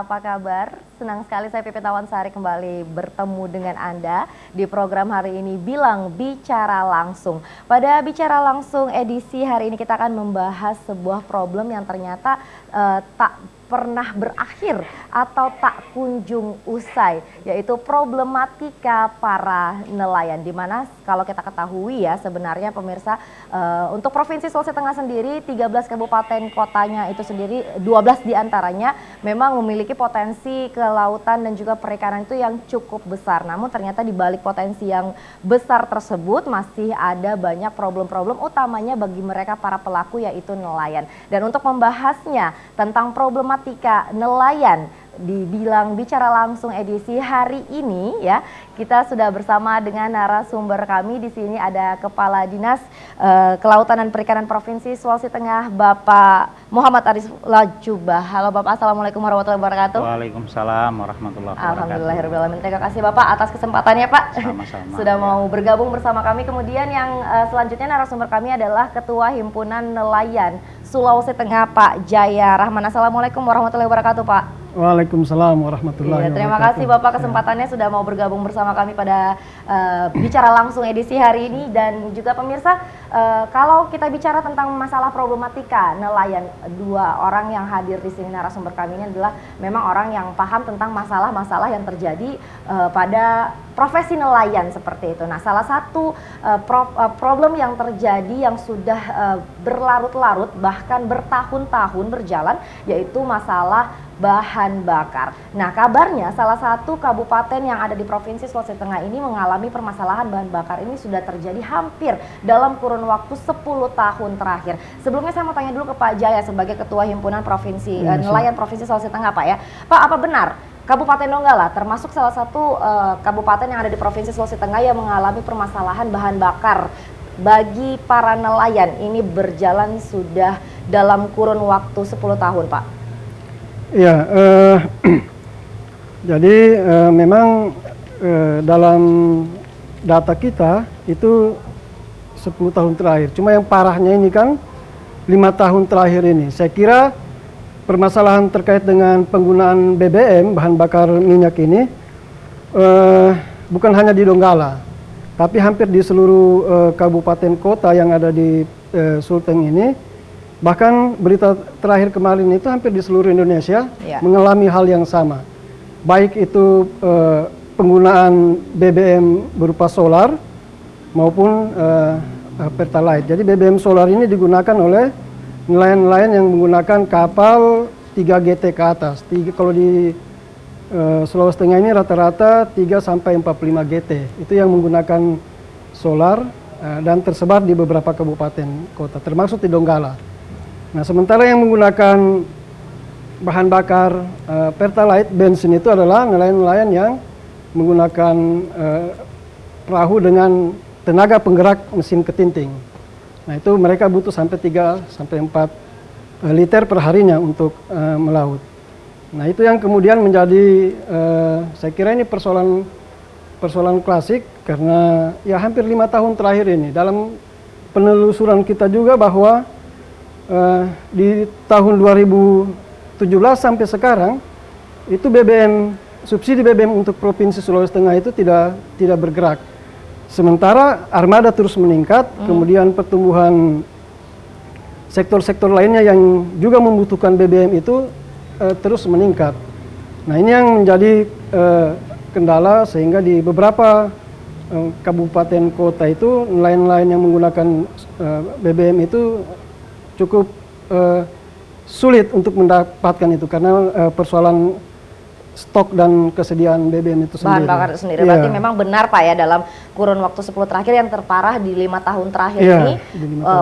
apa kabar? Senang sekali saya Pipit Tawansari kembali bertemu dengan Anda di program hari ini Bilang Bicara Langsung. Pada Bicara Langsung edisi hari ini kita akan membahas sebuah problem yang ternyata tak pernah berakhir atau tak kunjung usai, yaitu problematika para nelayan. Dimana kalau kita ketahui ya sebenarnya pemirsa, untuk Provinsi Sulawesi Tengah sendiri 13 kabupaten kotanya itu sendiri 12 diantaranya memang memiliki potensi kelautan dan juga perikanan itu yang cukup besar. Namun ternyata di balik potensi yang besar tersebut masih ada banyak problem-problem utamanya bagi mereka para pelaku, yaitu nelayan. Dan untuk membahasnya tentang problematika nelayan di Bilang Bicara Langsung edisi hari ini ya, kita sudah bersama dengan narasumber kami. Di sini ada Kepala Dinas Kelautan dan Perikanan Provinsi Sulawesi Tengah, Bapak Muhammad Aris Lajubah. Halo Bapak, Assalamualaikum warahmatullahi wabarakatuh. Waalaikumsalam warahmatullahi wabarakatuh. Alhamdulillahirrahmanirrahim. Terima kasih Bapak atas kesempatannya Pak. Sama-sama. Sudah mau bergabung bersama kami. Kemudian yang selanjutnya narasumber kami adalah Ketua Himpunan Nelayan Sulawesi Tengah, Pak Jaya Rahman. Assalamualaikum warahmatullahi wabarakatuh Pak. Waalaikumsalam warahmatullahi wabarakatuh. Terima kasih Bapak kesempatannya sudah mau bergabung bersama kami pada Bicara Langsung edisi hari ini. Dan juga pemirsa, kalau kita bicara tentang masalah problematika nelayan, dua orang yang hadir di sini narasumber kami ini adalah memang orang yang paham tentang masalah-masalah yang terjadi pada profesi nelayan seperti itu. Nah, salah satu problem yang terjadi yang sudah berlarut-larut bahkan bertahun-tahun berjalan, yaitu masalah bahan bakar. Nah, kabarnya salah satu kabupaten yang ada di Provinsi Sulawesi Tengah ini mengalami permasalahan bahan bakar ini sudah terjadi hampir dalam kurun waktu 10 tahun terakhir. Sebelumnya saya mau tanya dulu ke Pak Jaya sebagai Ketua Himpunan Provinsi Nelayan Provinsi Sulawesi Tengah, Pak ya. Pak, apa benar Kabupaten Donggala termasuk salah satu kabupaten yang ada di Provinsi Sulawesi Tengah yang mengalami permasalahan bahan bakar bagi para nelayan ini berjalan sudah dalam kurun waktu 10 tahun, Pak? Ya, jadi memang dalam data kita itu 10 tahun terakhir. Cuma yang parahnya ini kan 5 tahun terakhir ini. Saya kira permasalahan terkait dengan penggunaan BBM, bahan bakar minyak ini, bukan hanya di Donggala, tapi hampir di seluruh kabupaten kota yang ada di Sulteng ini. Bahkan berita terakhir kemarin itu hampir di seluruh Indonesia mengalami hal yang sama. Baik itu penggunaan BBM berupa solar maupun Pertalite. Jadi BBM solar ini digunakan oleh nelayan-nelayan yang menggunakan kapal 3 GT ke atas. Kalau di Sulawesi Tengah ini rata-rata 3 sampai 45 GT. Itu yang menggunakan solar dan tersebar di beberapa kabupaten kota, termasuk di Donggala. Nah, sementara yang menggunakan bahan bakar Pertalite, bensin, itu adalah nelayan-nelayan yang menggunakan perahu dengan tenaga penggerak mesin ketinting. Nah, itu mereka butuh sampai 3 sampai 4 liter per harinya untuk melaut. Nah, itu yang kemudian menjadi saya kira ini persoalan klasik, karena ya hampir 5 tahun terakhir ini dalam penelusuran kita juga bahwa di tahun 2017 sampai sekarang itu subsidi BBM untuk Provinsi Sulawesi Tengah itu tidak bergerak. Sementara armada terus meningkat, kemudian pertumbuhan sektor-sektor lainnya yang juga membutuhkan BBM itu terus meningkat. Nah, ini yang menjadi kendala, sehingga di beberapa kabupaten kota itu nelayan-nelayan yang menggunakan BBM itu cukup sulit untuk mendapatkan itu karena persoalan stok dan kesediaan BBM itu sendiri. Bahan bakar itu sendiri. Berarti memang benar Pak ya, dalam kurun waktu 10 terakhir yang terparah di 5 tahun terakhir ini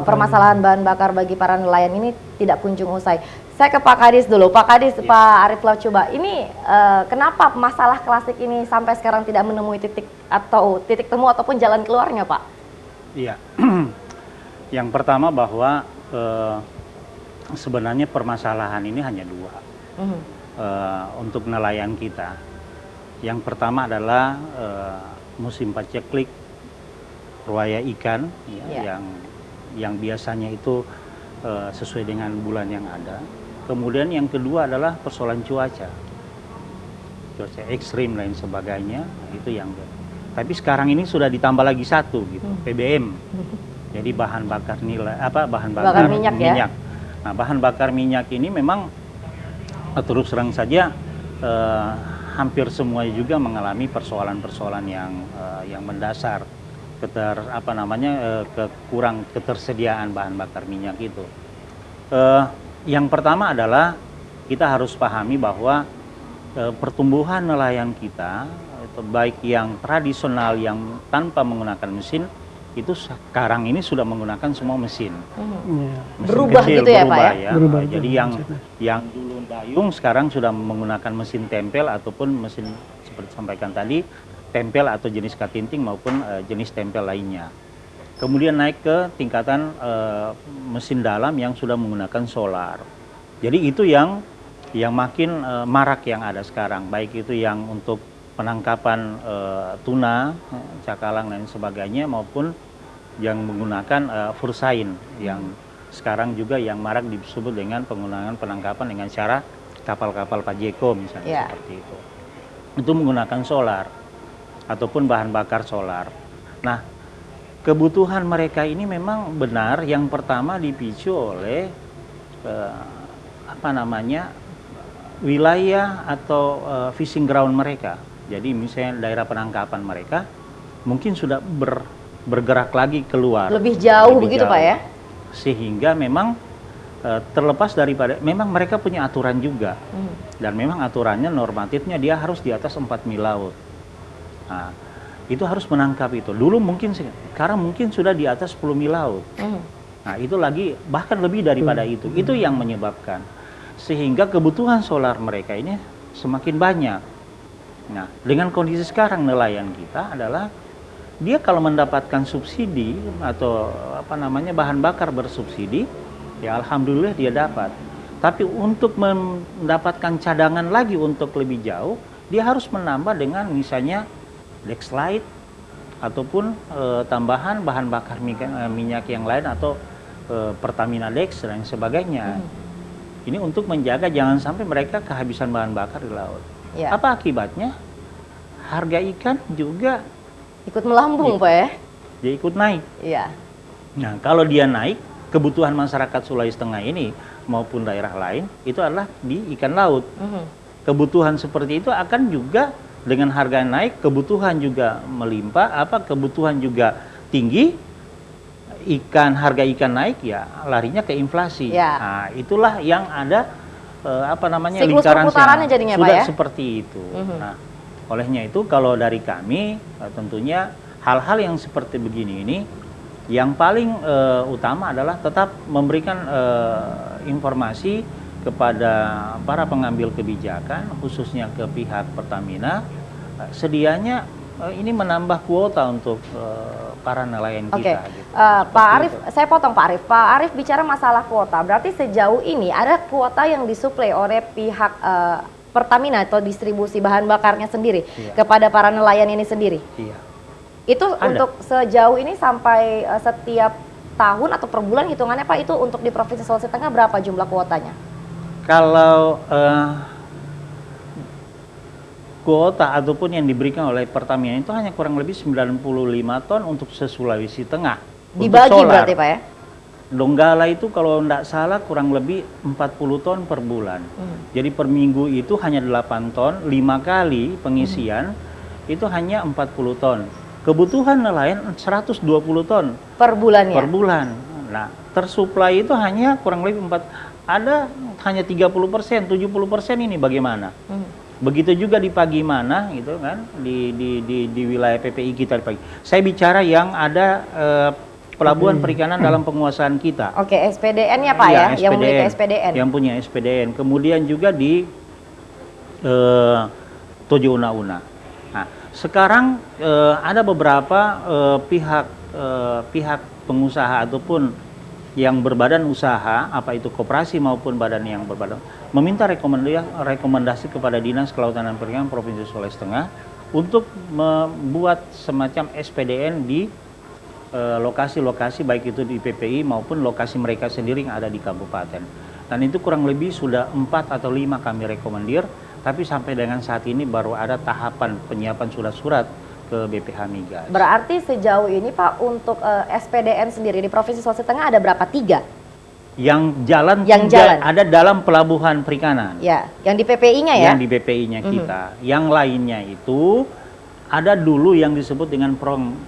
permasalahan bahan bakar bagi para nelayan ini tidak kunjung usai. Saya ke Pak Kadis dulu. Pak Kadis, Pak Arif Lajubah, ini kenapa masalah klasik ini sampai sekarang tidak menemui titik temu ataupun jalan keluarnya, Pak? Iya. Yang pertama bahwa sebenarnya permasalahan ini hanya dua untuk nelayan kita. Yang pertama adalah musim paceklik ruaya ikan yang biasanya itu sesuai dengan bulan yang ada. Kemudian yang kedua adalah persoalan cuaca. cuaca ekstrim lain sebagainya, itu yang. Tapi sekarang ini sudah ditambah lagi satu gitu, PBM. Jadi bahan bakar bahan bakar minyak. Ya? Nah, bahan bakar minyak ini memang terus terang saja hampir semuanya juga mengalami persoalan-persoalan yang mendasar, kurang ketersediaan bahan bakar minyak itu. Yang pertama adalah kita harus pahami bahwa pertumbuhan nelayan kita, baik yang tradisional yang tanpa menggunakan mesin, itu sekarang ini sudah menggunakan semua mesin. Mesin berubah kecil, gitu ya Pak ya? Berubah, jadi yang dulu dayung sekarang sudah menggunakan mesin tempel ataupun mesin seperti sampaikan tadi, tempel atau jenis katinting maupun jenis tempel lainnya. Kemudian naik ke tingkatan mesin dalam yang sudah menggunakan solar. Jadi itu yang makin marak yang ada sekarang, baik itu yang untuk penangkapan tuna, cakalang dan sebagainya, maupun yang menggunakan fursain yang sekarang juga yang marak disebut dengan penggunaan penangkapan dengan cara kapal-kapal Pajeko misalnya, seperti itu. Itu menggunakan solar ataupun bahan bakar solar. Nah, kebutuhan mereka ini memang benar yang pertama dipicu oleh wilayah atau fishing ground mereka. Jadi misalnya daerah penangkapan mereka mungkin sudah bergerak lagi keluar. Lebih jauh begitu Pak ya? Sehingga memang terlepas daripada, memang mereka punya aturan juga. Dan memang aturannya normatifnya dia harus di atas 4 mil laut. Nah, itu harus menangkap itu. Dulu mungkin, sekarang mungkin sudah di atas 10 mil laut. Nah, itu lagi bahkan lebih daripada itu. Itu yang menyebabkan. Sehingga kebutuhan solar mereka ini semakin banyak. Nah, dengan kondisi sekarang nelayan kita adalah dia kalau mendapatkan subsidi atau bahan bakar bersubsidi, ya alhamdulillah dia dapat. Tapi untuk mendapatkan cadangan lagi untuk lebih jauh, dia harus menambah dengan misalnya Dexlite ataupun tambahan bahan bakar minyak yang lain atau Pertamina Dex dan sebagainya. Ini untuk menjaga jangan sampai mereka kehabisan bahan bakar di laut. Apa akibatnya? Harga ikan juga ikut melambung Pak ya? Dia ikut naik. Iya. Nah, kalau dia naik, kebutuhan masyarakat Sulawesi Tengah ini maupun daerah lain itu adalah di ikan laut. Kebutuhan seperti itu akan juga dengan harga naik, kebutuhan juga melimpah, kebutuhan juga tinggi, harga ikan naik ya larinya ke inflasi. Nah, itulah yang ada siklus perputarannya jadinya sudah Pak ya? Seperti itu. Nah, olehnya itu kalau dari kami tentunya hal-hal yang seperti begini ini yang paling utama adalah tetap memberikan informasi kepada para pengambil kebijakan khususnya ke pihak Pertamina, sedianya ini menambah kuota untuk para nelayan kita. Gitu. Pak Arief, saya potong Pak Arief. Pak Arief bicara masalah kuota, berarti sejauh ini ada kuota yang disuplai oleh pihak Pertamina atau distribusi bahan bakarnya sendiri kepada para nelayan ini sendiri? Iya. Itu ada. Untuk sejauh ini sampai setiap tahun atau per bulan hitungannya Pak, itu untuk di Provinsi Sulawesi Tengah berapa jumlah kuotanya? Kalau kuota ataupun yang diberikan oleh Pertamina itu hanya kurang lebih 95 ton untuk se-Sulawesi Tengah. Dibagi berarti Pak ya? Donggala itu kalau tidak salah kurang lebih 40 ton per bulan. Jadi per minggu itu hanya 8 ton, 5 kali pengisian itu hanya 40 ton. Kebutuhan nelayan 120 ton. Per bulan ya? Per bulan. Nah, tersuplai itu hanya kurang lebih hanya 30%, 70% ini bagaimana? Begitu juga di Pagimana gitu kan, di wilayah PPI kita di Pagi. Saya bicara yang ada pelabuhan perikanan dalam penguasaan kita. Oke, SPDN-nya Pak ya, yang memiliki SPDN. Yang punya SPDN. Kemudian juga di Tojo Una-Una. Nah, sekarang ada beberapa pihak pengusaha ataupun yang berbadan usaha, apa itu koperasi maupun badan yang berbadan, meminta rekomendasi kepada Dinas Kelautan dan Perikanan Provinsi Sulawesi Tengah untuk membuat semacam SPDN di lokasi-lokasi baik itu di PPI maupun lokasi mereka sendiri yang ada di kabupaten. Dan itu kurang lebih sudah 4 atau 5 kami rekomendir Tapi sampai dengan saat ini baru ada tahapan penyiapan surat-surat ke BPH Migas. Berarti sejauh ini Pak untuk SPDN sendiri di Provinsi Sulawesi Tengah ada berapa? 3? Yang jalan ada dalam pelabuhan perikanan. Ya, yang di PPI-nya ya? Yang di BPI-nya kita. Yang lainnya itu ada dulu yang disebut dengan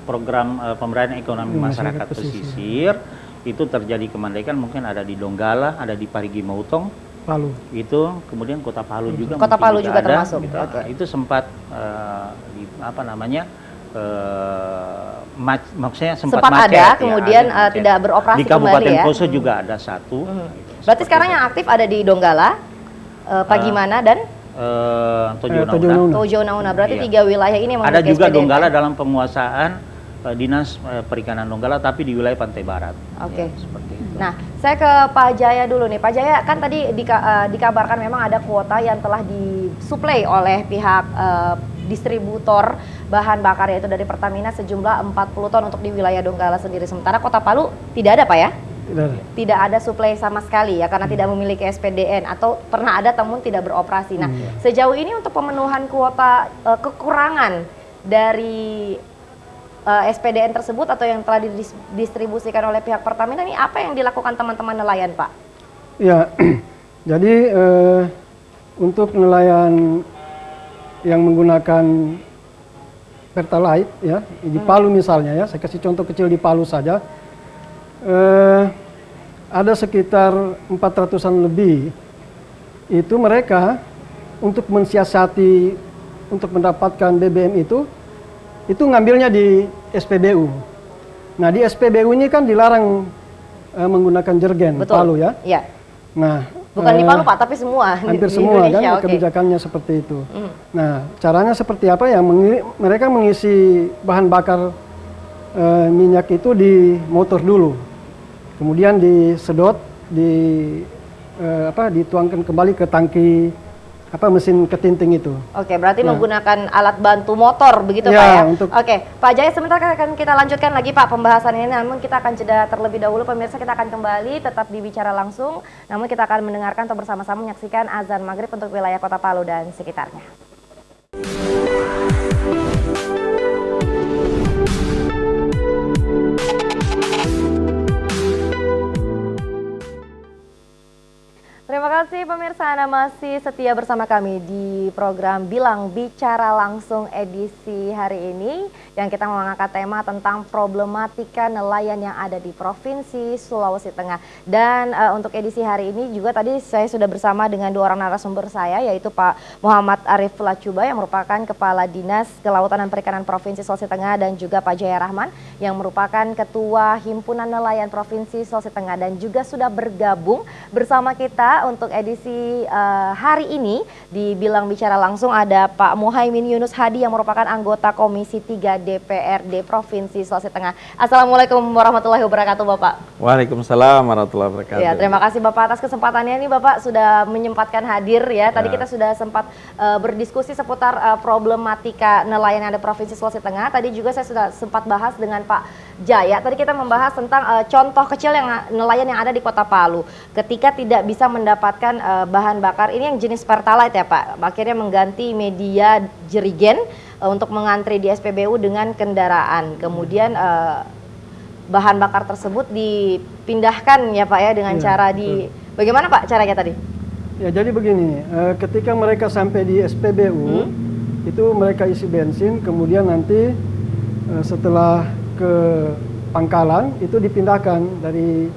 program pemberdayaan ekonomi masyarakat pesisir. Itu terjadi kemandekan, mungkin ada di Donggala, ada di Parigi Motong, Palu. Itu kemudian Kota Palu juga. Kota Palu juga ada, termasuk. gitu. Okay. Itu sempat maksudnya sempat macet, ada, kemudian tidak beroperasi di Kabupaten kembali ya. Poso juga ada satu. Gitu. Berarti sekarang yang aktif ada di Donggala, Pagimana dan Tojo Nauna. Berarti 3 wilayah ini yang ada juga SPDN. Donggala dalam penguasaan Dinas Perikanan Donggala, tapi di wilayah Pantai Barat. Oke. Ya, seperti itu. Nah, saya ke Pak Jaya dulu nih. Pak Jaya, kan tadi dikabarkan memang ada kuota yang telah disuplai oleh pihak distributor bahan bakar, yaitu dari Pertamina sejumlah 40 ton untuk di wilayah Donggala sendiri. Sementara Kota Palu tidak ada Pak ya? Tidak ada suplai sama sekali ya, karena tidak memiliki SPDN, atau pernah ada namun tidak beroperasi. Nah, sejauh ini untuk pemenuhan kuota kekurangan dari SPDN tersebut atau yang telah didistribusikan oleh pihak Pertamina, ini apa yang dilakukan teman-teman nelayan Pak? Ya, jadi untuk nelayan yang menggunakan Pertalite ya, di Palu misalnya ya, saya kasih contoh kecil di Palu saja, ada sekitar 400-an lebih. Itu mereka untuk mensiasati untuk mendapatkan BBM itu ngambilnya di SPBU. Nah, di SPBU ini kan dilarang menggunakan jergen. Betul. Palu ya. Iya. Nah, bukan di Palu Pak, tapi semua hampir di semua Indonesia, kan kebijakannya seperti itu. Nah, caranya seperti apa ya? Mereka mengisi bahan bakar minyak itu di motor dulu, kemudian disedot, dituangkan kembali ke tangki mesin ketinting itu. Oke, berarti menggunakan alat bantu motor begitu Pak ya? Oke, Pak Jaya, sebentar akan kita lanjutkan lagi Pak pembahasan ini, namun kita akan jeda terlebih dahulu. Pemirsa, kita akan kembali tetap di Bicara Langsung, namun kita akan mendengarkan atau bersama-sama menyaksikan azan maghrib untuk wilayah Kota Palu dan sekitarnya. Terima kasih pemirsa, Anda masih setia bersama kami di program Bilang Bicara Langsung edisi hari ini, yang kita mengangkat tema tentang problematika nelayan yang ada di Provinsi Sulawesi Tengah. Dan untuk edisi hari ini juga tadi saya sudah bersama dengan 2 orang narasumber saya, yaitu Pak Muhammad Arif Lacuba yang merupakan Kepala Dinas Kelautan dan Perikanan Provinsi Sulawesi Tengah, dan juga Pak Jaya Rahman yang merupakan Ketua Himpunan Nelayan Provinsi Sulawesi Tengah, dan juga sudah bergabung bersama kita untuk edisi hari ini di Bilang Bicara Langsung ada Pak Muhaimin Yunus Hadi yang merupakan anggota Komisi 3 DPRD Provinsi Sulawesi Tengah. Assalamualaikum warahmatullahi wabarakatuh Bapak. Waalaikumsalam warahmatullahi wabarakatuh. Ya, terima kasih Bapak atas kesempatannya ini, Bapak sudah menyempatkan hadir ya. Tadi kita sudah sempat berdiskusi seputar problematika nelayan yang ada Provinsi Sulawesi Tengah. Tadi juga saya sudah sempat bahas dengan Pak Jaya. Tadi kita membahas tentang contoh kecil yang nelayan yang ada di Kota Palu ketika tidak bisa mendapatkan bahan bakar ini yang jenis Pertalite ya Pak, akhirnya mengganti media jerigen untuk mengantri di SPBU dengan kendaraan. Kemudian bahan bakar tersebut dipindahkan ya Pak ya dengan cara bagaimana Pak caranya tadi? Ya, jadi begini, ketika mereka sampai di SPBU itu mereka isi bensin, kemudian nanti setelah ke pangkalan itu dipindahkan dari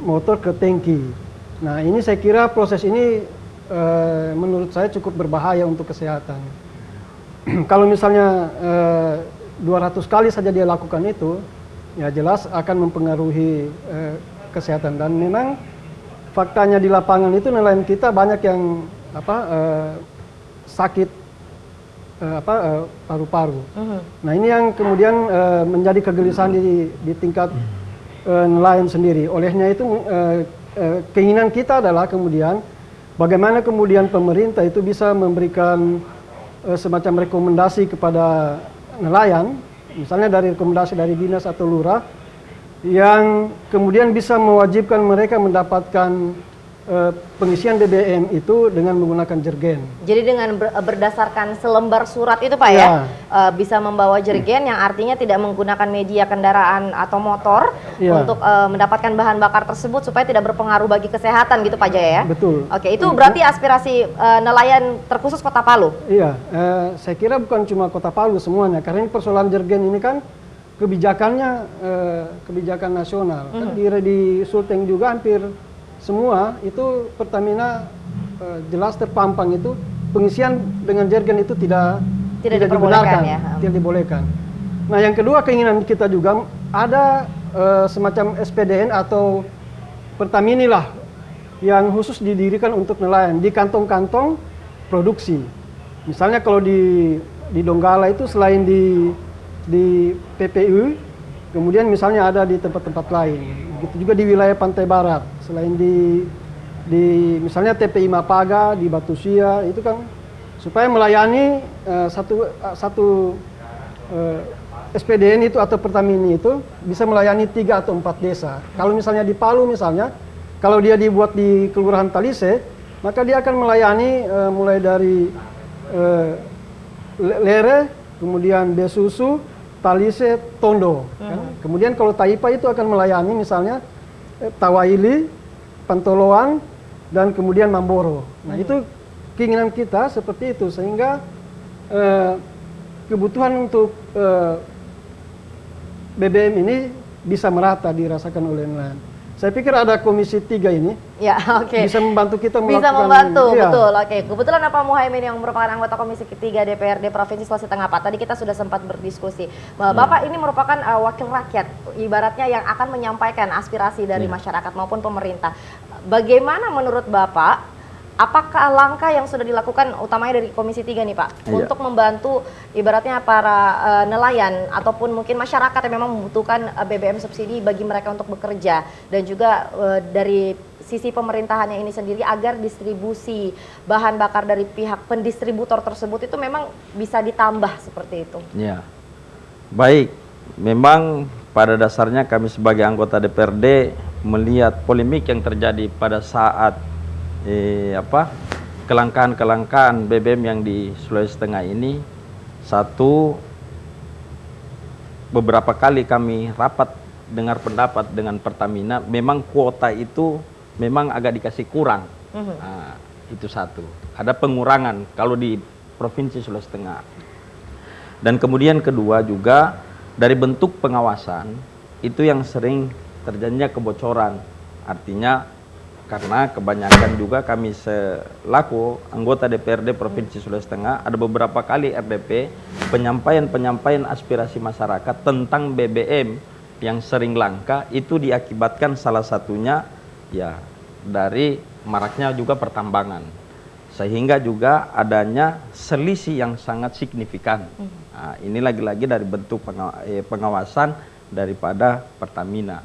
motor ke tangki. Nah, ini saya kira proses ini menurut saya cukup berbahaya untuk kesehatan. Kalau misalnya 200 kali saja dia lakukan itu, ya jelas akan mempengaruhi kesehatan. Dan memang faktanya di lapangan itu nelayan kita banyak yang sakit paru-paru. Nah, ini yang kemudian menjadi kegelisahan di tingkat nelayan sendiri. Olehnya itu keinginan kita adalah kemudian bagaimana kemudian pemerintah itu bisa memberikan semacam rekomendasi kepada nelayan, misalnya dari rekomendasi dari dinas atau lurah, yang kemudian bisa mewajibkan mereka mendapatkan pengisian BBM itu dengan menggunakan jergen. Jadi dengan berdasarkan selembar surat itu Pak ya, bisa membawa jergen yang artinya tidak menggunakan media kendaraan atau motor untuk mendapatkan bahan bakar tersebut supaya tidak berpengaruh bagi kesehatan gitu Pak Jaya ya? Betul. Oke, itu berarti aspirasi nelayan terkhusus Kota Palu? Iya, saya kira bukan cuma Kota Palu semuanya, karena ini persoalan jergen ini kan kebijakannya kebijakan nasional. Kan di Sulteng juga hampir semua itu Pertamina jelas terpampang itu pengisian dengan jergen itu tidak dibenarkan, ya? Tidak dibolehkan. Nah yang kedua keinginan kita juga ada semacam SPDN atau Pertamini lah yang khusus didirikan untuk nelayan di kantong-kantong produksi. Misalnya kalau di Donggala itu selain di PPU, kemudian misalnya ada di tempat-tempat lain. Begitu juga di wilayah Pantai Barat, selain di misalnya TPI Mapaga, di Batu Sia, itu kan supaya melayani satu SPDN itu atau Pertamini itu bisa melayani 3 atau 4 desa. Kalau misalnya di Palu misalnya, kalau dia dibuat di Kelurahan Talise, maka dia akan melayani mulai dari Lere, kemudian Besusu, Talise, Tondo. Kan? Kemudian kalau Taipa itu akan melayani misalnya Tawaili, Pantoloan, dan kemudian Mamboro. Nah itu keinginan kita seperti itu sehingga kebutuhan untuk BBM ini bisa merata dirasakan oleh nelayan. Saya pikir ada Komisi 3 ini bisa membantu kita melakukan. Bisa membantu, betul. Oke, kebetulan Pak Muhaimin yang merupakan anggota Komisi 3 DPRD Provinsi Sulawesi Tengah, Pak. Tadi kita sudah sempat berdiskusi. Bapak ini merupakan wakil rakyat, ibaratnya yang akan menyampaikan aspirasi dari masyarakat maupun pemerintah. Bagaimana menurut Bapak? Apakah langkah yang sudah dilakukan utamanya dari Komisi 3 nih Pak untuk membantu ibaratnya para nelayan ataupun mungkin masyarakat yang memang membutuhkan BBM subsidi bagi mereka untuk bekerja dan juga dari sisi pemerintahannya ini sendiri agar distribusi bahan bakar dari pihak pendistributor tersebut itu memang bisa ditambah seperti itu? Ya, baik. Memang pada dasarnya kami sebagai anggota DPRD melihat polemik yang terjadi pada saat kelangkaan BBM yang di Sulawesi Tengah ini. Satu, beberapa kali kami rapat dengar pendapat dengan Pertamina, memang kuota itu memang agak dikasih kurang. Nah, itu satu, ada pengurangan kalau di Provinsi Sulawesi Tengah. Dan kemudian kedua juga dari bentuk pengawasan itu yang sering terjadinya kebocoran, artinya karena kebanyakan juga kami selaku anggota DPRD Provinsi Sulawesi Tengah ada beberapa kali RDP penyampaian aspirasi masyarakat tentang BBM yang sering langka, itu diakibatkan salah satunya ya dari maraknya juga pertambangan, sehingga juga adanya selisih yang sangat signifikan. Nah, ini lagi-lagi dari bentuk pengawasan daripada Pertamina.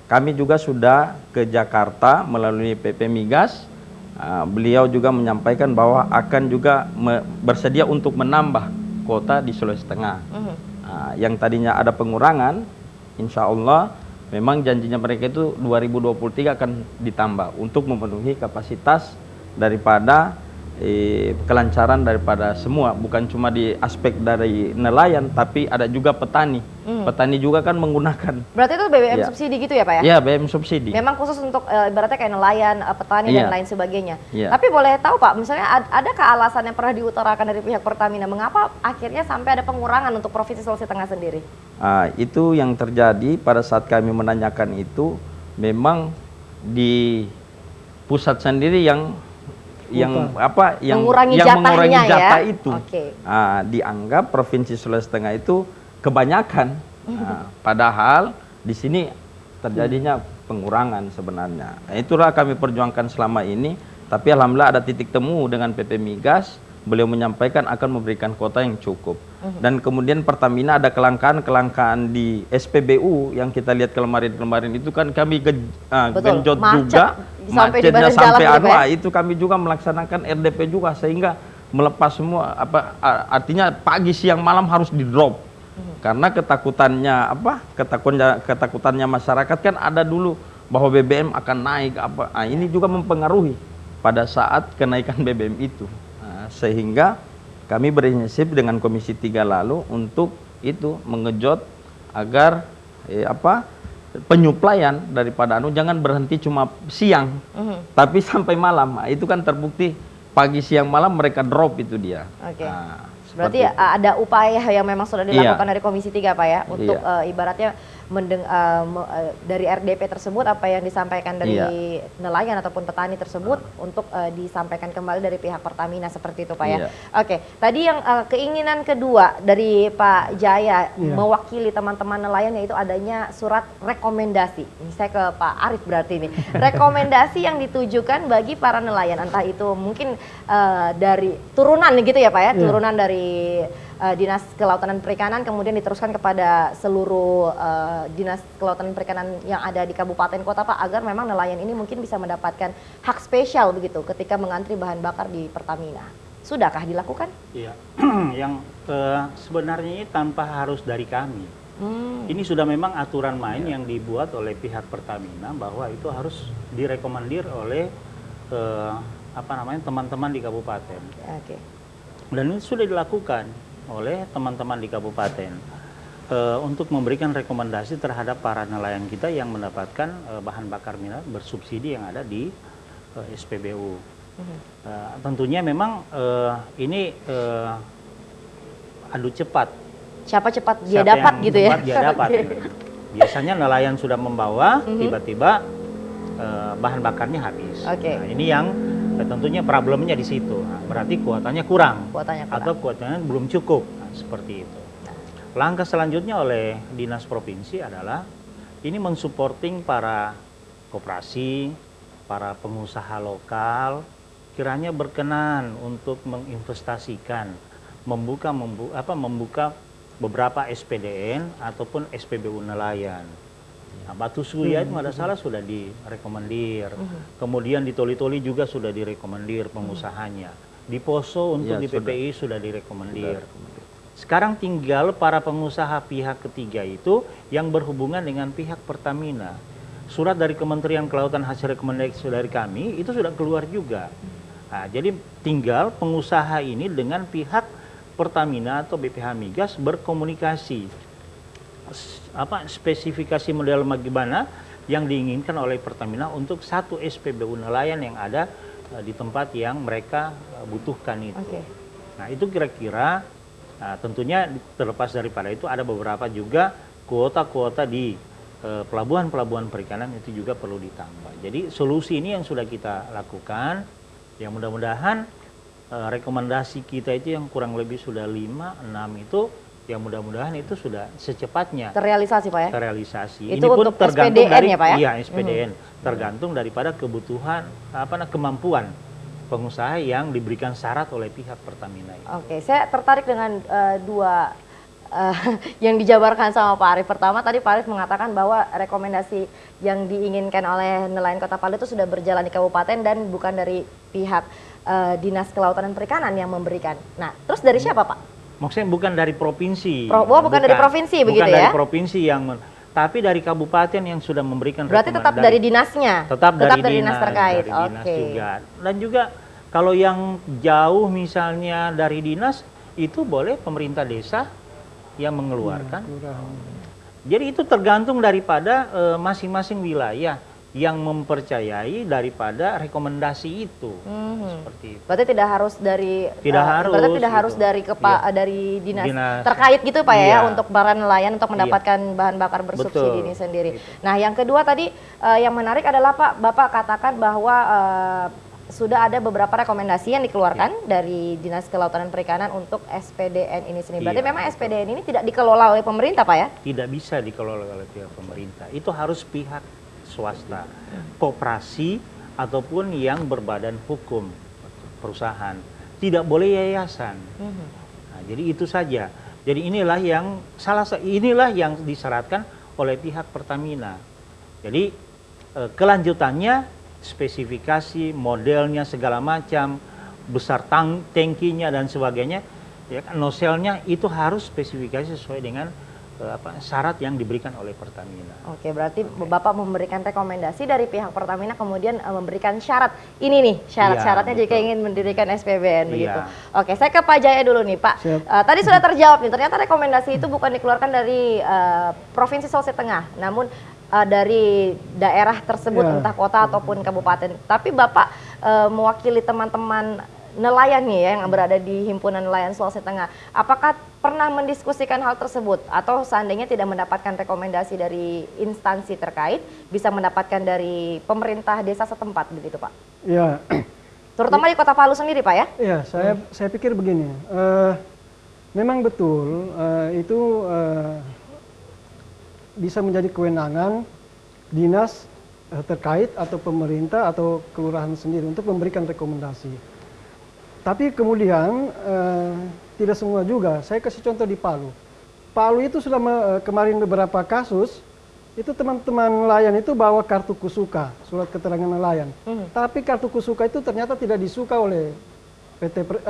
Kami juga sudah ke Jakarta melalui PP Migas. Beliau juga menyampaikan bahwa akan juga bersedia untuk menambah kuota di Sulawesi Tengah. Yang tadinya ada pengurangan, insya Allah memang janjinya mereka itu 2023 akan ditambah untuk memenuhi kapasitas daripada kelancaran daripada semua, bukan cuma di aspek dari nelayan tapi ada juga petani. Petani juga kan menggunakan. Berarti itu BBM subsidi gitu ya Pak ya? Iya, BBM subsidi. Memang khusus untuk ibaratnya kayak nelayan, petani dan lain sebagainya. Tapi boleh tahu Pak, misalnya adakah alasan yang pernah diutarakan dari pihak Pertamina mengapa akhirnya sampai ada pengurangan untuk Provinsi Sulawesi Tengah sendiri? Itu yang terjadi pada saat kami menanyakan itu, memang di pusat sendiri yang mengurangi jatah itu. Dianggap Provinsi Sulawesi Tengah itu kebanyakan, padahal di sini terjadinya pengurangan sebenarnya. Itulah kami perjuangkan selama ini, tapi alhamdulillah ada titik temu dengan PP Migas. Beliau menyampaikan akan memberikan kuota yang cukup. Dan kemudian Pertamina ada kelangkaan di SPBU yang kita lihat kemarin itu kan kami genjot juga, macetnya sampai itu kami juga melaksanakan RDP juga sehingga melepas semua artinya pagi siang malam harus di drop. Karena ketakutannya masyarakat kan ada dulu bahwa BBM akan naik apa. Nah, ini juga mempengaruhi pada saat kenaikan BBM itu. Nah, sehingga kami berinisiatif dengan Komisi 3 lalu untuk itu mengejut agar penyuplaian daripada jangan berhenti cuma siang, tapi sampai malam. Nah, itu kan terbukti pagi siang malam mereka drop itu dia. Oke. Nah, Berarti ada upaya yang memang sudah dilakukan dari Komisi 3 Pak ya, untuk ibaratnya dari RDP tersebut apa yang disampaikan dari nelayan ataupun petani tersebut untuk disampaikan kembali dari pihak Pertamina seperti itu Pak ya. Oke, tadi yang keinginan kedua dari Pak Jaya mewakili teman-teman nelayan yaitu adanya surat rekomendasi. Ini saya ke Pak Arief berarti ini. Rekomendasi yang ditujukan bagi para nelayan, entah itu mungkin dari turunan gitu ya Pak ya, turunan dari Dinas Kelautan dan Perikanan kemudian diteruskan kepada seluruh Dinas Kelautan dan Perikanan yang ada di kabupaten kota Pak, agar memang nelayan ini mungkin bisa mendapatkan hak spesial begitu ketika mengantri bahan bakar di Pertamina. Sudahkah dilakukan? Iya, yang sebenarnya ini tanpa harus dari kami. Ini sudah memang aturan main yang dibuat oleh pihak Pertamina bahwa itu harus direkomandir oleh teman-teman di kabupaten. Oke. Dan ini sudah dilakukan oleh teman-teman di kabupaten untuk memberikan rekomendasi terhadap para nelayan kita yang mendapatkan bahan bakar minyak bersubsidi yang ada di SPBU. Tentunya memang ini adu cepat. Siapa cepat dia dapat gitu ya? Cepat dia dapat. Biasanya nelayan sudah membawa, tiba-tiba bahan bakarnya habis. Nah, ini yang tentunya problemnya di situ. Nah, berarti kuotanya kurang. Atau kuotanya belum cukup. Nah, seperti itu. Langkah selanjutnya oleh Dinas Provinsi adalah ini mensupporting para koperasi, para pengusaha lokal, kiranya berkenan untuk menginvestasikan, membuka beberapa SPDN ataupun SPBU nelayan. Nah, Batu Surya itu ada salah sudah direkomandir, kemudian di Toli-Toli juga sudah direkomandir pengusahanya, di Poso untuk di PPI sudah direkomandir. Sekarang tinggal para pengusaha pihak ketiga itu yang berhubungan dengan pihak Pertamina. Surat dari Kementerian Kelautan hasil rekomendasi dari kami itu sudah keluar juga. Nah, jadi tinggal pengusaha ini dengan pihak Pertamina atau BPH Migas berkomunikasi. Spesifikasi model bagaimana yang diinginkan oleh Pertamina untuk satu SPBU nelayan yang ada di tempat yang mereka butuhkan itu. Nah, itu kira-kira tentunya terlepas daripada itu ada beberapa juga kuota-kuota di pelabuhan-pelabuhan perikanan itu juga perlu ditambah. Jadi solusi ini yang sudah kita lakukan, yang mudah-mudahan rekomendasi kita itu yang kurang lebih sudah 5-6 itu yang mudah-mudahan itu sudah secepatnya terrealisasi Pak ya? Terrealisasi. Itu ini pun untuk tergantung SPDN dari ya Pak ya? Iya, SPDN. Tergantung daripada kebutuhan kemampuan pengusaha yang diberikan syarat oleh pihak Pertamina. Oke, saya tertarik dengan dua yang dijabarkan sama Pak Arief. Pertama tadi Pak Arief mengatakan bahwa rekomendasi yang diinginkan oleh nelayan Kota Palu itu sudah berjalan di kabupaten dan bukan dari pihak Dinas Kelautan dan Perikanan yang memberikan. Nah, terus dari siapa Pak? Maksudnya bukan dari provinsi. Bukan dari provinsi begitu ya? Bukan dari provinsi tapi dari kabupaten yang sudah memberikan. Berarti tetap dari dinasnya? Tetap dari dinas terkait. Dari dinas juga. Dan juga kalau yang jauh misalnya dari dinas itu boleh pemerintah desa yang mengeluarkan. Jadi itu tergantung daripada masing-masing wilayah yang mempercayai daripada rekomendasi itu. Seperti itu. Berarti tidak harus dari gitu. Dari dinas terkait gitu Pak ya untuk para nelayan untuk mendapatkan bahan bakar bersubsidi ini sendiri. Gitu. Nah, yang kedua tadi yang menarik adalah Bapak katakan bahwa sudah ada beberapa rekomendasi yang dikeluarkan dari Dinas Kelautan dan Perikanan untuk SPDN ini sendiri. Berarti memang SPDN ini tidak dikelola oleh pemerintah Pak ya? Tidak bisa dikelola oleh pihak pemerintah. Itu harus pihak swasta, koperasi ataupun yang berbadan hukum perusahaan. Tidak boleh yayasan. Nah, jadi itu saja. Jadi inilah yang disyaratkan oleh pihak Pertamina. Jadi kelanjutannya spesifikasi, modelnya segala macam, besar tangkinya dan sebagainya, ya kan, noselnya itu harus spesifikasi sesuai dengan syarat yang diberikan oleh Pertamina. Oke, berarti Bapak memberikan rekomendasi dari pihak Pertamina, kemudian memberikan syarat. Ini nih syarat-syaratnya Iya, jika betul. ingin mendirikan SPBN Iya. begitu. Oke, saya ke Pak Jaya dulu nih Pak. Siap. Tadi sudah terjawab nih, ternyata rekomendasi itu bukan dikeluarkan dari Provinsi Sulawesi Tengah, namun dari daerah tersebut, Iya. entah kota ataupun kabupaten. Tapi Bapak mewakili teman-teman nelayan nih ya, yang berada di Himpunan Nelayan Sulawesi Tengah. Apakah pernah mendiskusikan hal tersebut, atau seandainya tidak mendapatkan rekomendasi dari instansi terkait, bisa mendapatkan dari pemerintah desa setempat begitu Pak? Ya, Terutama di Kota Palu sendiri Pak ya? ya saya pikir begini, memang betul itu bisa menjadi kewenangan dinas terkait atau pemerintah atau kelurahan sendiri untuk memberikan rekomendasi. Tapi kemudian tidak semua juga. Saya kasih contoh di Palu. Palu itu sudah kemarin beberapa kasus, itu teman-teman nelayan itu bawa kartu kusuka, surat keterangan nelayan. Tapi kartu kusuka itu ternyata tidak disuka oleh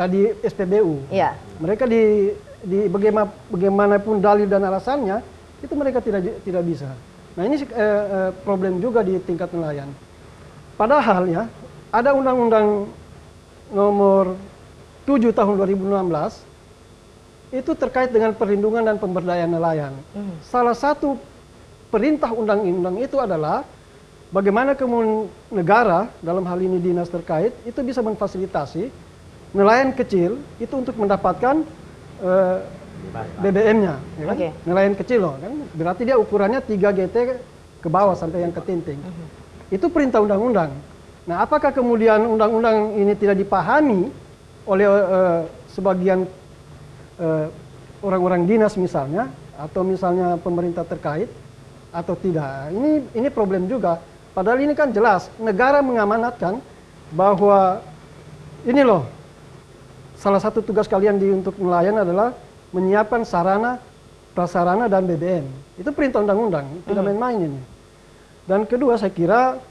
di SPBU. Iya. Mereka di bagaimanapun dalil dan alasannya, itu mereka tidak bisa. Nah ini problem juga di tingkat nelayan. Padahal ya, ada undang-undang nomor 7 tahun 2016 itu terkait dengan perlindungan dan pemberdayaan nelayan. Salah satu perintah undang-undang itu adalah bagaimana kemudian negara, dalam hal ini dinas terkait, itu bisa memfasilitasi nelayan kecil itu untuk mendapatkan BBM-nya. Ya kan? Oke. Nelayan kecil loh, kan? Berarti dia ukurannya 3 GT ke bawah sampai yang ketinting. Itu perintah undang-undang. Nah, apakah kemudian undang-undang ini tidak dipahami oleh sebagian orang-orang dinas misalnya, atau misalnya pemerintah terkait, atau tidak? Ini problem juga. Padahal ini kan jelas negara mengamanatkan bahwa ini loh, salah satu tugas kalian untuk nelayan adalah menyiapkan sarana, prasarana dan BBM. Itu perintah undang-undang, tidak main-main ini. Dan kedua saya kira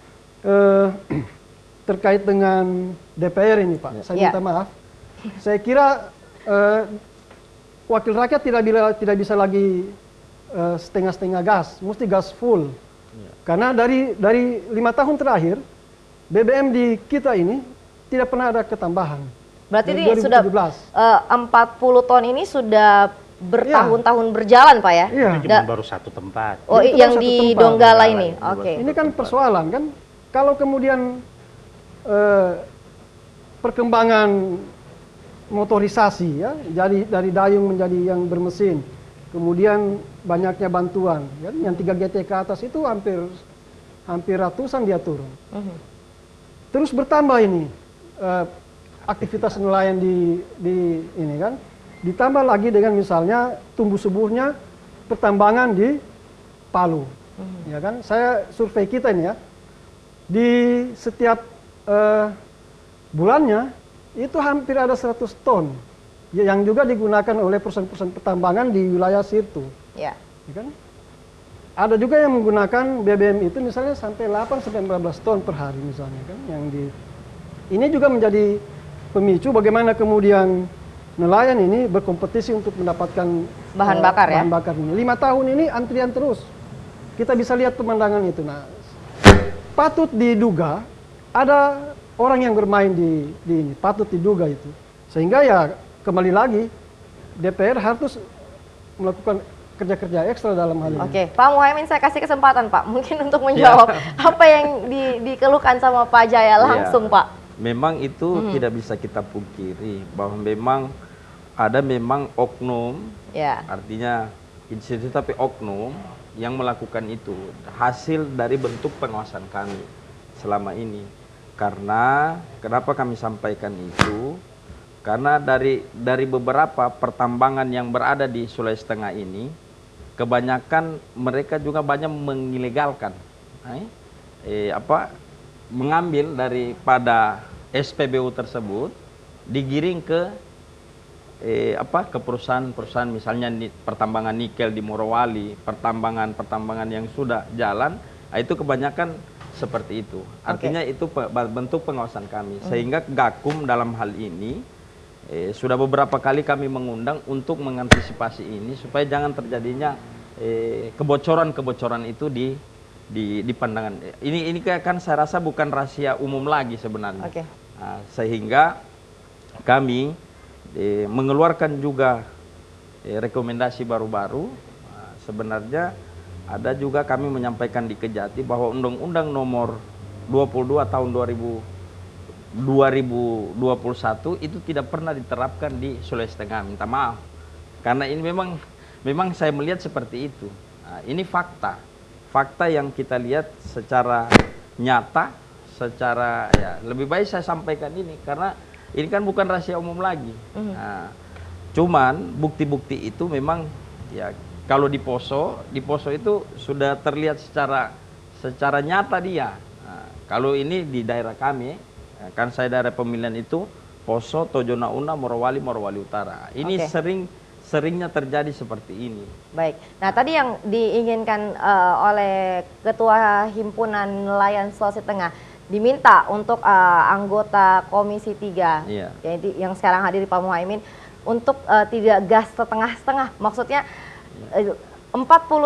terkait dengan DPR ini Pak, saya minta maaf. Saya kira wakil rakyat tidak bisa lagi setengah-setengah gas, mesti gas full. Karena dari 5 tahun terakhir BBM di kita ini tidak pernah ada ketambahan. Berarti Dari ini sudah 40 ton ini sudah bertahun-tahun berjalan Pak ya? Iya. Itu cuma baru satu tempat. Oh, Itu yang baru satu di tempat. Donggala ini. Donggala, Oke. Ini kan persoalan kan, kalau kemudian perkembangan motorisasi ya, jadi dari dayung menjadi yang bermesin, kemudian banyaknya bantuan, ya, yang 3 GT ke atas itu hampir ratusan dia turun. Terus bertambah ini aktivitas nelayan di ini kan, ditambah lagi dengan misalnya tumbuh suburnya pertambangan di Palu, ya kan? Saya survei kita ini ya, di setiap bulannya itu hampir ada 100 ton yang juga digunakan oleh perusahaan-perusahaan pertambangan di wilayah situ. Ya. Ya kan? Ada juga yang menggunakan BBM itu misalnya sampai 8-14 ton per hari misalnya kan, ini juga menjadi pemicu bagaimana kemudian nelayan ini berkompetisi untuk mendapatkan Bahan bakar ya? bahan bakar ini. 5 tahun ini antrian terus. Kita bisa lihat pemandangan itu. Nah, patut diduga ada orang yang bermain di ini, patut diduga itu. Sehingga ya kembali lagi DPR harus melakukan kerja-kerja ekstra dalam hal ini. Oke, Pak Muhaimin saya kasih kesempatan Pak, mungkin untuk menjawab apa yang dikeluhkan sama Pak Jaya langsung Pak. Memang itu tidak bisa kita pungkiri bahwa memang ada oknum, artinya institusi tapi oknum yang melakukan itu hasil dari bentuk pengawasan kami selama ini. Karena kenapa kami sampaikan itu? Karena dari beberapa pertambangan yang berada di Sulawesi Tengah ini, kebanyakan mereka juga banyak mengilegalkan, mengambil daripada SPBU tersebut, digiring ke perusahaan-perusahaan misalnya pertambangan nikel di Morowali, pertambangan yang sudah jalan, itu kebanyakan seperti itu. Artinya itu bentuk pengawasan kami. Sehingga Gakum dalam hal ini sudah beberapa kali kami mengundang untuk mengantisipasi ini supaya jangan terjadinya kebocoran-kebocoran itu di pandangan. Ini kan saya rasa bukan rahasia umum lagi sebenarnya. Oke. Sehingga kami mengeluarkan juga rekomendasi baru-baru. Sebenarnya ada juga kami menyampaikan di Kejati bahwa Undang-Undang Nomor 22 tahun 2021 itu tidak pernah diterapkan di Sulawesi Tengah. Minta maaf. Karena ini memang saya melihat seperti itu. Ini fakta. Fakta yang kita lihat secara nyata, secara ya lebih baik saya sampaikan ini karena ini kan bukan rahasia umum lagi. Cuman bukti-bukti itu memang ya kalau di Poso itu sudah terlihat secara nyata dia. Kalau ini di daerah kami, kan saya daerah pemilihan itu Poso, Tojonauna, Morowali Utara. Ini seringnya terjadi seperti ini. Baik. Nah, tadi yang diinginkan oleh Ketua Himpunan Nelayan Sulawesi Tengah diminta untuk anggota Komisi 3 yang sekarang hadir di Pak Muhaimin untuk tidak gas setengah-setengah. Maksudnya 40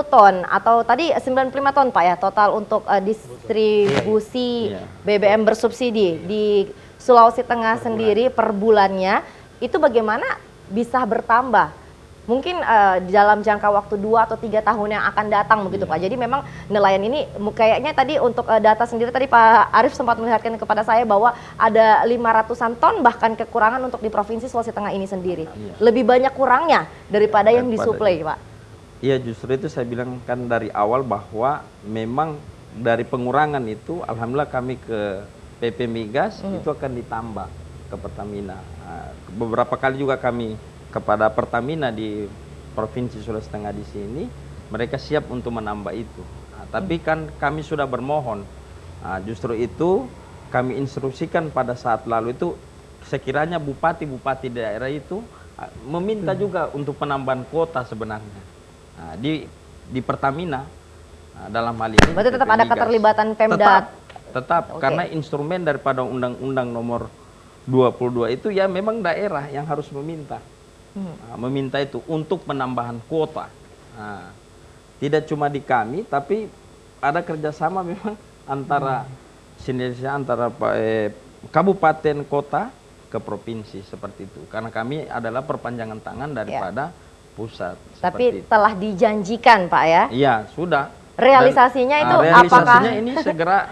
ton atau tadi 95 ton Pak ya total untuk distribusi BBM bersubsidi di Sulawesi Tengah sendiri per bulannya itu bagaimana bisa bertambah? Mungkin dalam jangka waktu 2 atau 3 tahun yang akan datang begitu Pak. Jadi memang nelayan ini kayaknya tadi untuk data sendiri tadi Pak Arief sempat melihatkan kepada saya bahwa ada 500-an ton bahkan kekurangan untuk di Provinsi Sulawesi Tengah ini sendiri. Lebih banyak kurangnya daripada yang disuplai Pak. Iya, justru itu saya bilang kan dari awal bahwa memang dari pengurangan itu alhamdulillah kami ke PP Migas itu akan ditambah ke Pertamina. Beberapa kali juga kami kepada Pertamina di Provinsi Sulawesi Tengah di sini, mereka siap untuk menambah itu. Tapi kan kami sudah bermohon. Justru itu kami instruksikan pada saat lalu itu sekiranya bupati-bupati daerah itu meminta juga untuk penambahan kuota sebenarnya. Di Pertamina dalam hal ini. Berarti tetap ada keterlibatan Pemda. Tetap karena instrumen daripada Undang-Undang Nomor 22 itu ya memang daerah yang harus meminta. Meminta itu untuk penambahan kuota. Tidak cuma di kami, tapi ada kerjasama memang antara sinergi antara kabupaten kota ke provinsi seperti itu. Karena kami adalah perpanjangan tangan daripada pusat. Tapi telah dijanjikan Pak ya? Iya sudah. Realisasinya itu realisasinya apakah ini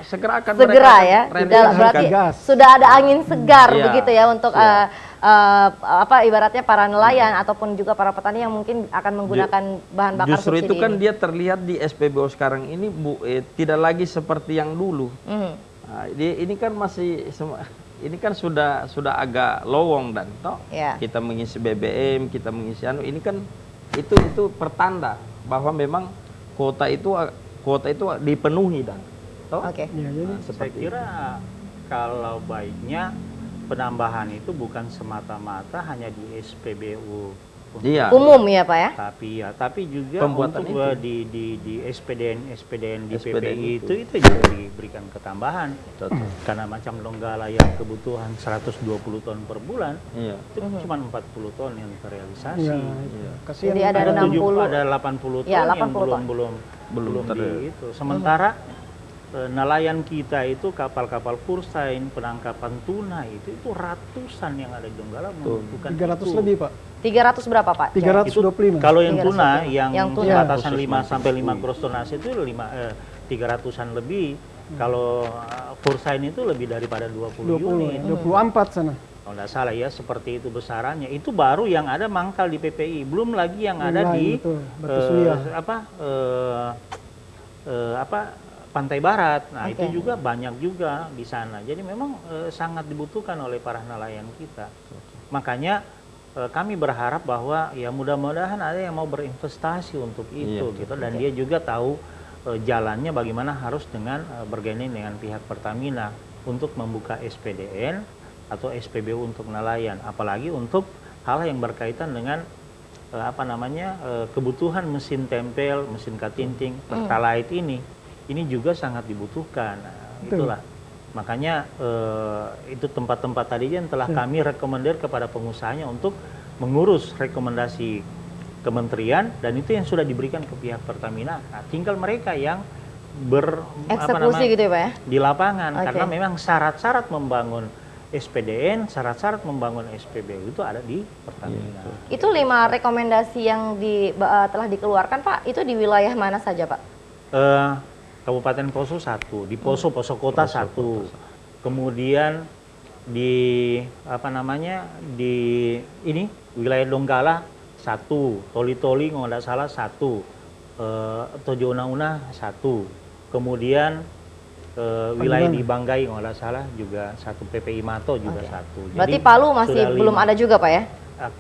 segera akan segera ya? Berarti sudah ada angin segar begitu ya untuk ibaratnya para nelayan ataupun juga para petani yang mungkin akan menggunakan bahan bakar justru subsidi itu kan ini. dia terlihat di SPBU sekarang ini tidak lagi seperti yang dulu. Ini kan ini kan sudah agak lowong dan kita mengisi BBM, kita mengisi ini kan itu pertanda bahwa memang kuota itu dipenuhi dan saya kira kalau baiknya penambahan itu bukan semata-mata hanya di SPBU umum ya Pak ya, tapi juga pembuatan untuk di SPDN di PPI itu juga diberikan ketambahan karena macam Donggala yang kebutuhan 120 ton per bulan itu cuma 40 ton yang terrealisasi. Jadi ada 80 ada 80 ton yang belum di itu. Sementara nelayan kita itu kapal-kapal Fursain penangkapan tuna itu ratusan yang ada di Donggala membutuhkan 300 lebih Pak. 300 berapa Pak? 325. Kalau yang tuna yang batasan 5 5 sampai 5 gross tonnage itu 300-an lebih. Kalau Fursain itu lebih daripada 20 unit. 24 sana. Kalau tidak salah ya seperti itu besarannya. Itu baru yang ada mangkal di PPI, belum lagi yang ada di Pantai Barat. Nah, itu juga banyak juga di sana. Jadi memang sangat dibutuhkan oleh para nelayan kita. Makanya kami berharap bahwa ya mudah-mudahan ada yang mau berinvestasi untuk itu gitu dan dia juga tahu jalannya bagaimana harus dengan bergaining dengan pihak Pertamina untuk membuka SPDN atau SPBU untuk nelayan, apalagi untuk hal yang berkaitan dengan kebutuhan mesin tempel, mesin katinting, pertalite ini juga sangat dibutuhkan. Itulah makanya itu tempat-tempat tadi yang telah kami rekomendasi kepada pengusahanya untuk mengurus rekomendasi kementerian dan itu yang sudah diberikan ke pihak Pertamina. Nah, tinggal mereka yang eksekusi gitu ya Pak ya? di lapangan Oke. karena memang syarat-syarat membangun SPDN, syarat-syarat membangun SPBU itu ada di Pertamina. Itu 5 rekomendasi yang telah dikeluarkan Pak, itu di wilayah mana saja Pak? Kabupaten Poso 1, di Poso Kota 1, kemudian di di ini wilayah Donggala 1, Toli-Toli kalau tidak salah 1, Tojo Una-Una 1, kemudian wilayah di Banggai kalau tidak salah juga 1, PPI Mato juga 1. Berarti Jadi Palu masih sudah belum 5. ada juga Pak ya?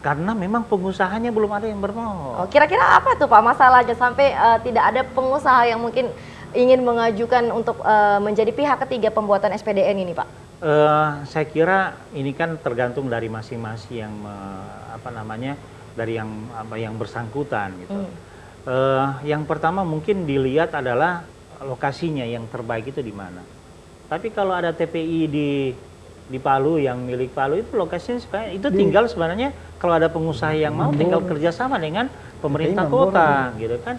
Karena memang pengusahanya belum ada yang bermau. Oh, kira-kira apa tuh Pak masalahnya sampai tidak ada pengusaha yang mungkin ingin mengajukan untuk menjadi pihak ketiga pembuatan SPDN ini Pak? Saya kira ini kan tergantung dari masing-masing yang dari yang bersangkutan gitu. Yang pertama mungkin dilihat adalah lokasinya yang terbaik itu di mana. Tapi kalau ada TPI di Palu yang milik Palu itu lokasinya sebenarnya itu tinggal sebenarnya kalau ada pengusaha yang mau tinggal kerjasama dengan pemerintah kota gitu kan.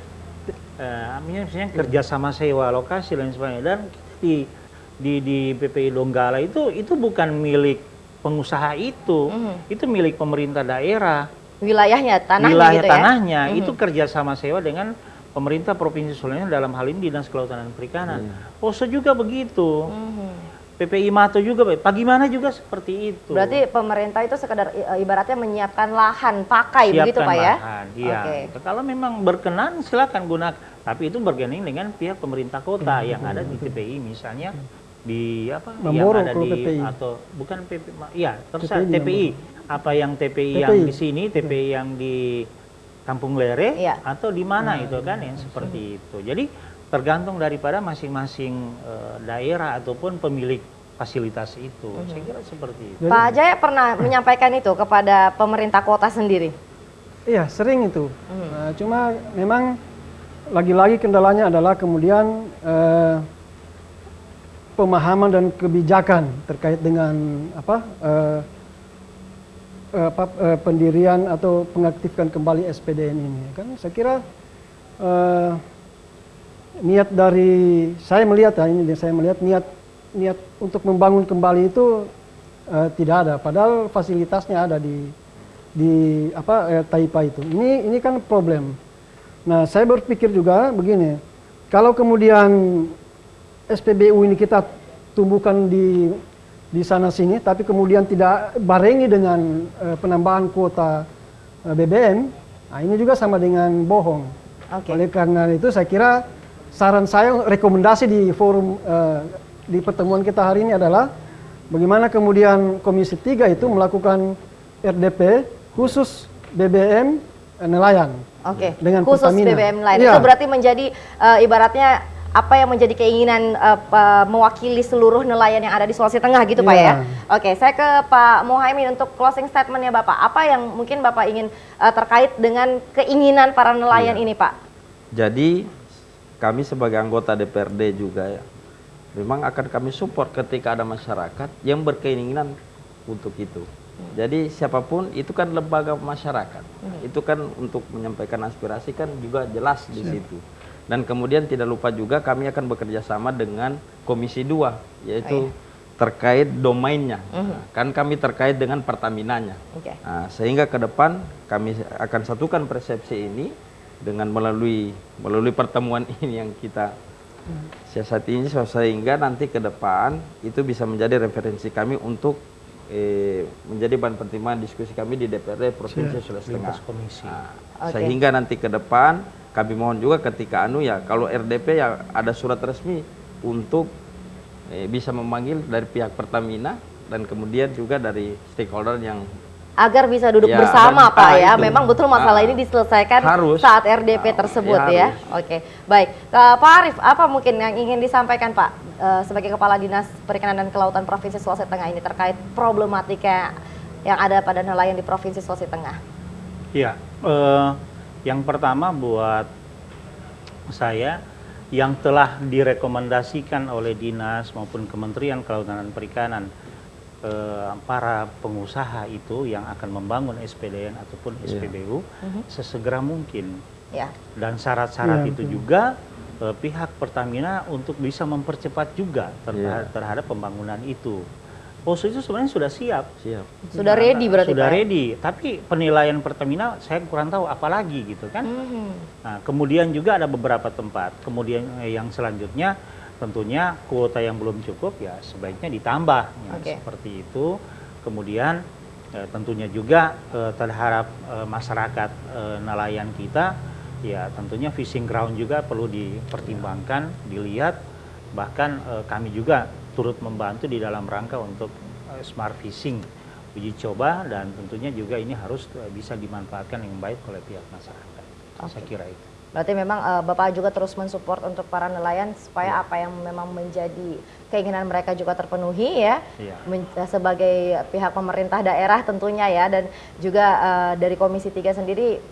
Misalnya kerjasama sewa lokasi dan sebagainya dan di PPI Donggala itu bukan milik pengusaha itu milik pemerintah daerah. Wilayahnya, tanahnya Wilayah gitu ya? tanahnya itu kerjasama sewa dengan pemerintah Provinsi Sulawesi dalam hal ini Dinas Kelautan dan Perikanan. Poso juga begitu. PPI Mato juga, bagaimana juga seperti itu. Berarti pemerintah itu sekedar ibaratnya menyiapkan lahan pakai begitu Pak ya? Lahan, iya. Oke. Kalau memang berkenan silakan gunakan, tapi itu berganding dengan pihak pemerintah kota yang ada di TPI misalnya di Mamboro, yang ada kalau di PPI. atau bukan iya terus TPI di TPI apa yang TPI yang di sini, TPI yang di Kampung Lere Iya. atau di mana itu kan yang seperti itu. Jadi tergantung daripada masing-masing daerah ataupun pemilik fasilitas itu. Saya kira seperti itu. Pak Jaya pernah menyampaikan itu kepada pemerintah kota sendiri? Iya, sering itu. Nah, cuma memang lagi-lagi kendalanya adalah kemudian pemahaman dan kebijakan terkait dengan pendirian atau pengaktifkan kembali SPDN ini. Kan saya kira niat dari saya melihat niat untuk membangun kembali itu tidak ada. Padahal fasilitasnya ada di Taipa itu. Ini kan problem. Nah, saya berpikir juga begini, kalau kemudian SPBU ini kita tumbuhkan di sana sini, tapi kemudian tidak barengi dengan penambahan kuota BBM, nah ini juga sama dengan bohong. Oke. Oleh karena itu saya kira saran saya, rekomendasi di forum di pertemuan kita hari ini adalah bagaimana kemudian Komisi 3 itu melakukan RDP khusus BBM nelayan. Oke, Dengan khusus Pertamina. BBM lain. Iya. Itu berarti menjadi ibaratnya apa yang menjadi keinginan mewakili seluruh nelayan yang ada di Sulawesi Tengah gitu Pak ya? Iya. Oke, saya ke Pak Muhaimin untuk closing statementnya Bapak. Apa yang mungkin Bapak ingin terkait dengan keinginan para nelayan ini Pak? Jadi kami sebagai anggota DPRD juga ya, memang akan kami support ketika ada masyarakat yang berkeinginan untuk itu. Jadi siapapun itu kan lembaga masyarakat, itu kan untuk menyampaikan aspirasi kan juga jelas di situ. Dan kemudian tidak lupa juga kami akan bekerja sama dengan Komisi 2, yaitu terkait domainnya. Nah, kan kami terkait dengan Pertaminanya. Oke. Nah, sehingga ke depan kami akan satukan persepsi ini dengan melalui pertemuan ini yang kita siasati ini, sehingga nanti ke depan itu bisa menjadi referensi kami untuk menjadi bahan pertimbangan diskusi kami di DPRD Provinsi Sulawesi Tengah. Komisi. Nah, sehingga nanti ke depan kami mohon juga ketika kalau RDP ya ada surat resmi untuk bisa memanggil dari pihak Pertamina dan kemudian juga dari stakeholder yang Agar bisa duduk Ya, bersama dan- Pak ya. itu. Memang betul masalah ini diselesaikan Harus. saat RDP tersebut ya. harus. Oke, baik. Pak Arief, apa mungkin yang ingin disampaikan Pak sebagai Kepala Dinas Perikanan dan Kelautan Provinsi Sulawesi Tengah ini terkait problematika yang ada pada nelayan di Provinsi Sulawesi Tengah? Iya, yang pertama buat saya yang telah direkomendasikan oleh dinas maupun Kementerian Kelautan dan Perikanan para pengusaha itu yang akan membangun SPDN ataupun SPBU sesegera mungkin. Ya. Dan syarat-syarat itu juga pihak Pertamina untuk bisa mempercepat juga terhadap pembangunan itu. Poso itu sebenarnya sudah siap. Sudah ready berarti Sudah Pak? ready, tapi penilaian Pertamina saya kurang tahu apalagi gitu kan. Nah, kemudian juga ada beberapa tempat. Kemudian yang selanjutnya tentunya kuota yang belum cukup ya sebaiknya ditambah ya, seperti itu. Kemudian tentunya juga terhadap masyarakat nelayan kita ya tentunya fishing ground juga perlu dipertimbangkan, dilihat. Bahkan kami juga turut membantu di dalam rangka untuk smart fishing uji coba, dan tentunya juga ini harus bisa dimanfaatkan yang baik oleh pihak masyarakat. Saya kira itu. Berarti memang Bapak juga terus mensupport untuk para nelayan supaya apa yang memang menjadi keinginan mereka juga terpenuhi ya. Sebagai pihak pemerintah daerah tentunya ya, dan juga dari Komisi 3 sendiri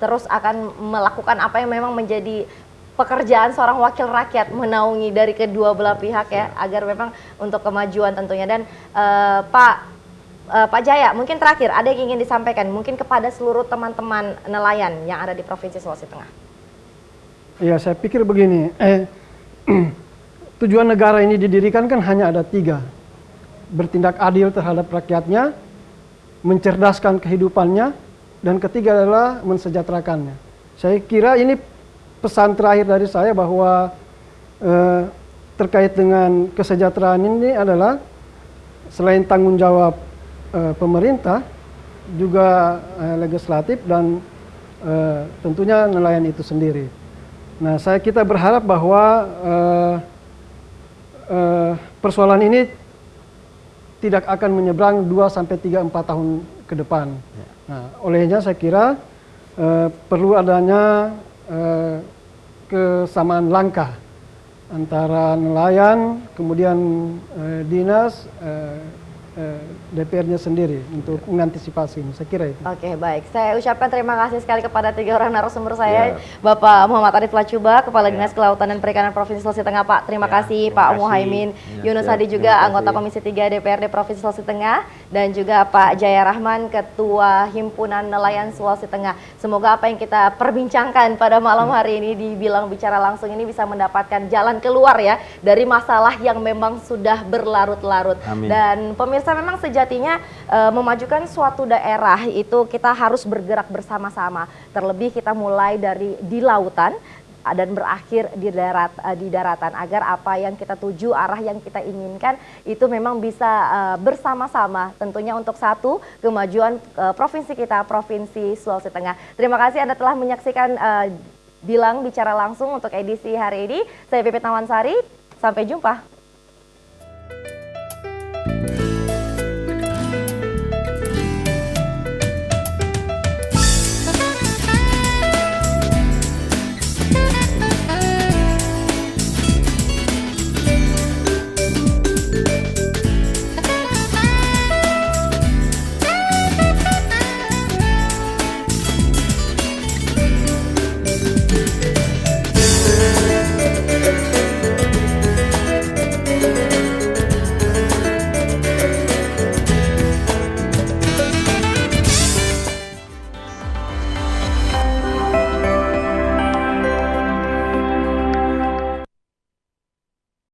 terus akan melakukan apa yang memang menjadi pekerjaan seorang wakil rakyat, menaungi dari kedua belah pihak ya, agar memang untuk kemajuan tentunya. Dan Pak Jaya, mungkin terakhir ada yang ingin disampaikan mungkin kepada seluruh teman-teman nelayan yang ada di Provinsi Sulawesi Tengah. Ya, saya pikir begini, tujuan negara ini didirikan kan hanya ada 3. Bertindak adil terhadap rakyatnya, mencerdaskan kehidupannya, dan ketiga adalah mensejahterakannya. Saya kira ini pesan terakhir dari saya bahwa terkait dengan kesejahteraan ini adalah selain tanggung jawab pemerintah, juga legislatif dan tentunya nelayan itu sendiri. Nah, kita berharap bahwa persoalan ini tidak akan menyeberang 2 sampai 3, 4 tahun ke depan. Nah, olehnya saya kira perlu adanya kesamaan langkah antara nelayan, kemudian dinas, DPR-nya sendiri untuk mengantisipasi ini, saya kira itu. Oke, baik. Saya ucapkan terima kasih sekali kepada 3 orang narasumber saya, Bapak Muhammad Arif Lacuba, Kepala Dinas Kelautan dan Perikanan Provinsi Sulawesi Tengah, Pak. Terima kasih, Pak Muhaimin Yunus Hadi juga anggota Komisi 3 DPRD Provinsi Sulawesi Tengah, dan juga Pak Jaya Rahman, Ketua Himpunan Nelayan Sulawesi Tengah. Semoga apa yang kita perbincangkan pada malam hari ini di Bilang Bicara Langsung ini bisa mendapatkan jalan keluar ya dari masalah yang memang sudah berlarut-larut. Dan pemirsa, memang sejatinya memajukan suatu daerah itu kita harus bergerak bersama-sama. Terlebih kita mulai dari di lautan dan berakhir di daratan, agar apa yang kita tuju, arah yang kita inginkan itu memang bisa bersama-sama tentunya untuk satu kemajuan provinsi kita, Provinsi Sulawesi Tengah. Terima kasih Anda telah menyaksikan Bilang Bicara Langsung untuk edisi hari ini. Saya Pipit Nawansari, sampai jumpa.